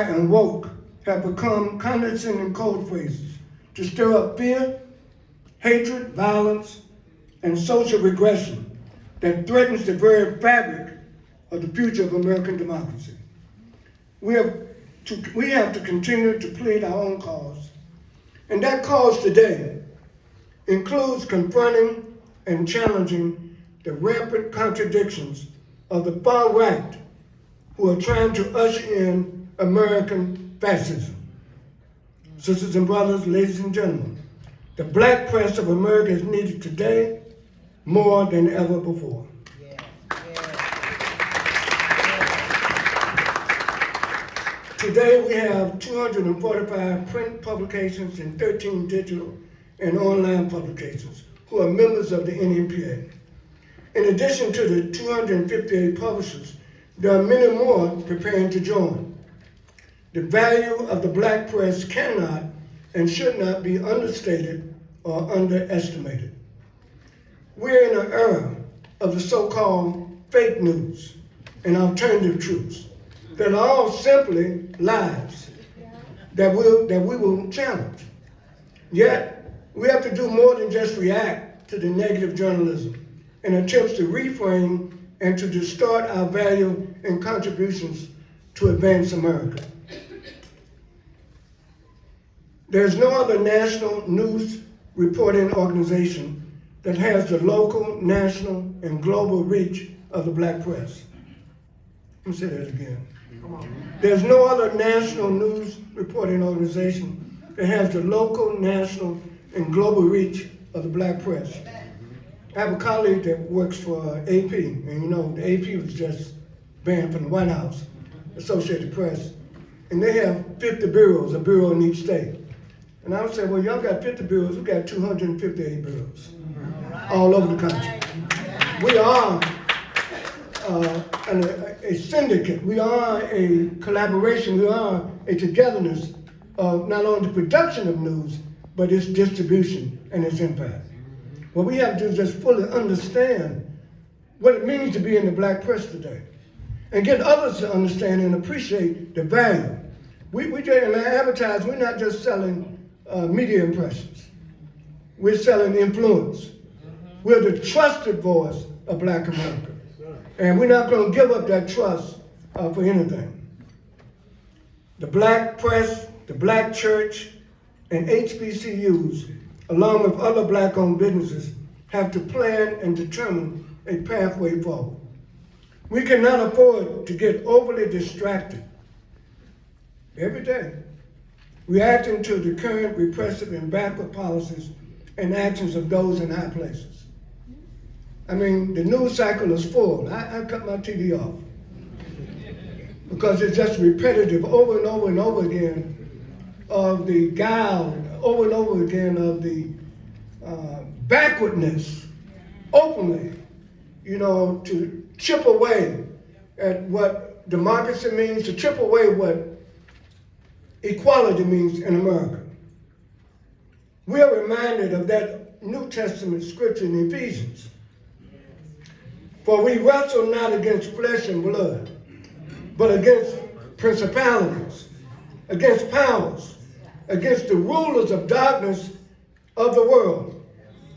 and woke have become condescending code phrases to stir up fear, hatred, violence, and social regression that threatens the very fabric of the future of American democracy. We have to continue to plead our own cause, and that cause today includes confronting and challenging the rampant contradictions of the far right who are trying to usher in American fascism. Sisters and brothers, ladies and gentlemen, the black press of America is needed today more than ever before. Today we have 245 print publications and 13 digital and online publications who are members of the NNPA. In addition to the 258 publishers, there are many more preparing to join. The value of the black press cannot and should not be understated or underestimated. We're in an era of the so-called fake news and alternative truths that are all simply lies that we will challenge. Yet, we have to do more than just react to the negative journalism and attempts to reframe and to distort our value and contributions to advance America. There's no other national news reporting organization that has the local, national, and global reach of the black press. Let me say that again. There's no other national news reporting organization that has the local, national, and global reach of the black press. I have a colleague that works for AP, and you know, the AP was just banned from the White House, Associated Press, and they have 50 bureaus, a bureau in each state. And I would say, well, y'all got 50 bureaus, we got 258 bureaus all over the country. We are a syndicate, we are a collaboration, we are a togetherness of not only the production of news, but its distribution and its impact. What we have to do is just fully understand what it means to be in the black press today and get others to understand and appreciate the value. We in our advertising, we're not just selling media impressions. We're selling influence. We're the trusted voice of black America. And we're not going to give up that trust for anything. The black press, the black church, and HBCUs, along with other black-owned businesses, have to plan and determine a pathway forward. We cannot afford to get overly distracted every day, reacting to the current repressive and backward policies and actions of those in high places. I mean, the news cycle is full. I cut my TV off because it's just repetitive over and over and over again of the guile, over and over again of the backwardness, openly, you know, to chip away at what democracy means, to chip away what equality means in America. We are reminded of that New Testament scripture in Ephesians. For we wrestle not against flesh and blood, but against principalities, against powers, against the rulers of darkness of the world,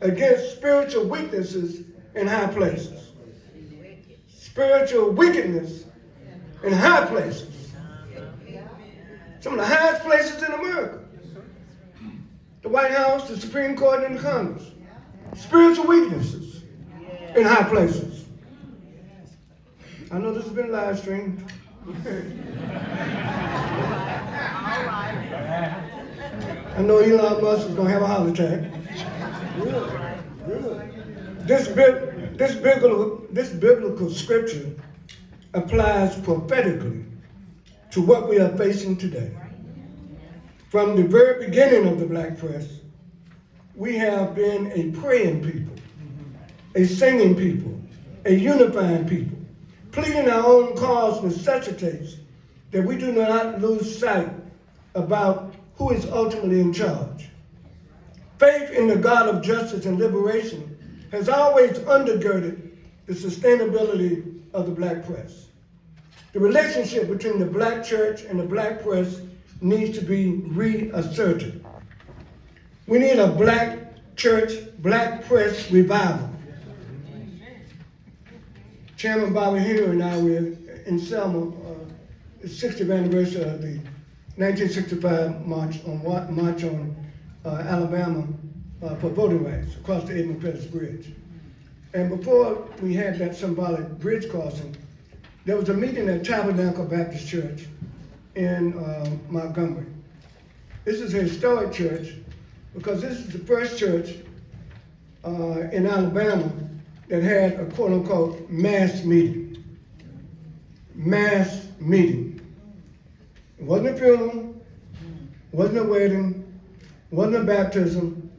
against spiritual weaknesses in high places. Spiritual wickedness in high places. Some of the highest places in America. The White House, the Supreme Court, and the Congress. Spiritual weaknesses in high places. I know this has been live streamed. I know Elon Musk is going to have a heart attack. This biblical scripture applies prophetically to what we are facing today. From the very beginning of the black press, we have been a praying people, a singing people, a unifying people. Pleading our own cause necessitates that we do not lose sight about who is ultimately in charge. Faith in the God of justice and liberation has always undergirded the sustainability of the black press. The relationship between the black church and the black press needs to be reasserted. We need a black church, black press revival. Chairman Bobby Henry and I were in Selma, the 60th anniversary of the 1965 March on Alabama for voting rights across the Edmund Pettus Bridge. And before we had that symbolic bridge crossing, there was a meeting at Tabernacle Baptist Church in Montgomery. This is a historic church because this is the first church in Alabama that had a quote-unquote mass meeting. Mass meeting. It wasn't a funeral, it wasn't a wedding, it wasn't a baptism,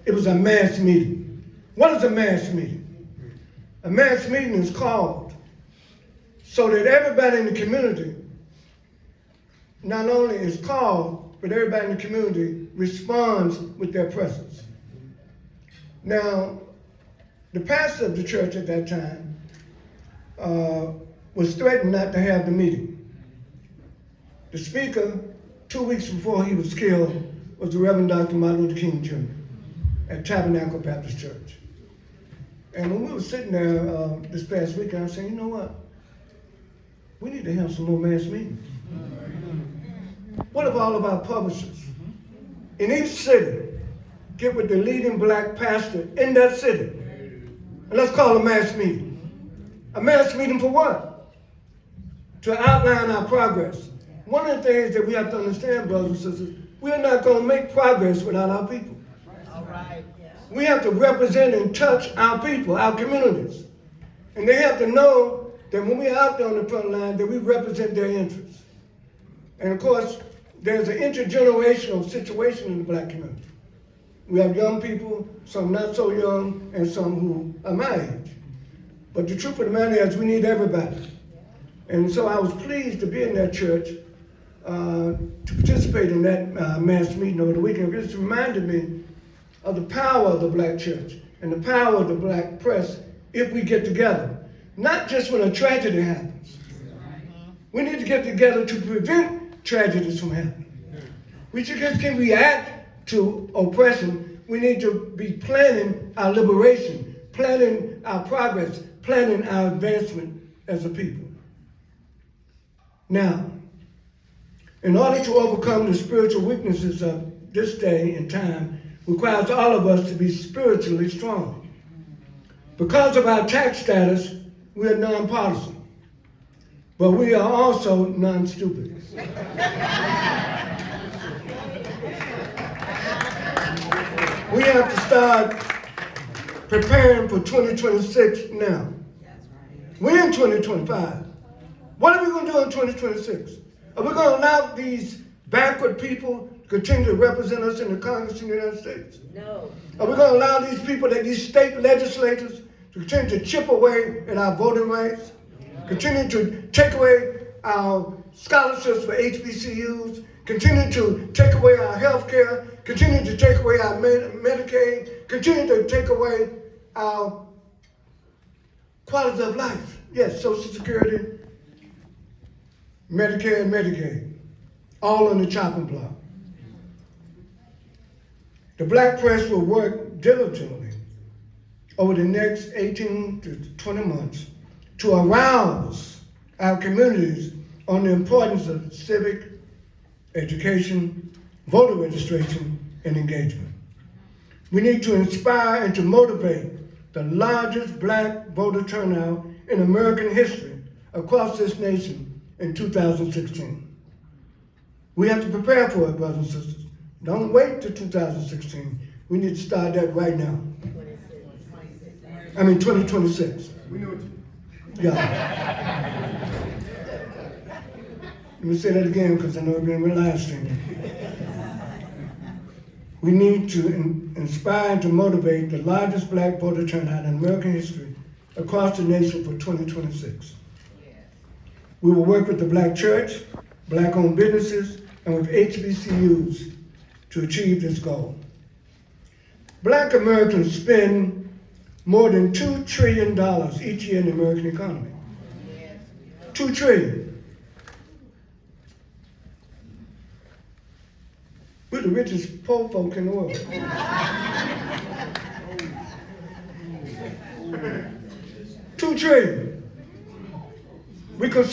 it was a mass meeting. What is a mass meeting? A mass meeting is called so that everybody in the community not only is called, but everybody in the community responds with their presence. Now, the pastor of the church at that time was threatened not to have the meeting. The speaker, 2 weeks before he was killed, was the Reverend Dr. Martin Luther King Jr. at Tabernacle Baptist Church. And when we were sitting there this past weekend, I was saying, you know what? We need to have some more mass meetings. What if all of our publishers in each city get with the leading black pastor in that city? And let's call a mass meeting. A mass meeting for what? To outline our progress. One of the things that we have to understand, brothers and sisters, we are not going to make progress without our people. All right. Yeah. We have to represent and touch our people, our communities. And they have to know that when we're out there on the front line, that we represent their interests. And of course, there's an intergenerational situation in the black community. We have young people, some not so young, and some who are my age. But the truth of the matter is we need everybody. And so I was pleased to be in that church, to participate in that mass meeting over the weekend. It just reminded me of the power of the black church and the power of the black press if we get together. Not just when a tragedy happens. We need to get together to prevent tragedies from happening. We just can't react to oppression. We need to be planning our liberation, planning our progress, planning our advancement as a people. Now, in order to overcome the spiritual weaknesses of this day and time, requires all of us to be spiritually strong. Because of our tax status, we are nonpartisan, but we are also non-stupid. We have to start preparing for 2026 now. We're in 2025. What are we going to do in 2026? Are we going to allow these backward people to continue to represent us in the Congress of the United States? No. Are we going to allow these people, these state legislators, to continue to chip away at our voting rights, continue to take away our scholarships for HBCUs, continue to take away our health care, continue to take away our Medicaid, continue to take away our quality of life? Yes, Social Security, Medicare, and Medicaid, all on the chopping block. The black press will work diligently over the next 18 to 20 months to arouse our communities on the importance of civic education, voter registration, and engagement. We need to inspire and to motivate the largest black voter turnout in American history across this nation in 2016. We have to prepare for it, brothers and sisters. Don't wait till 2016. We need to start that right now. 2026. We know what you Yeah. Let me say that again because I know it's been live streaming. We need to inspire and to motivate the largest black voter turnout in American history across the nation for 2026. We will work with the black church, black-owned businesses, and with HBCUs to achieve this goal. Black Americans spend more than $2 trillion each year in the American economy. $2 trillion. the richest poor folk in the world. $2 trillion. We could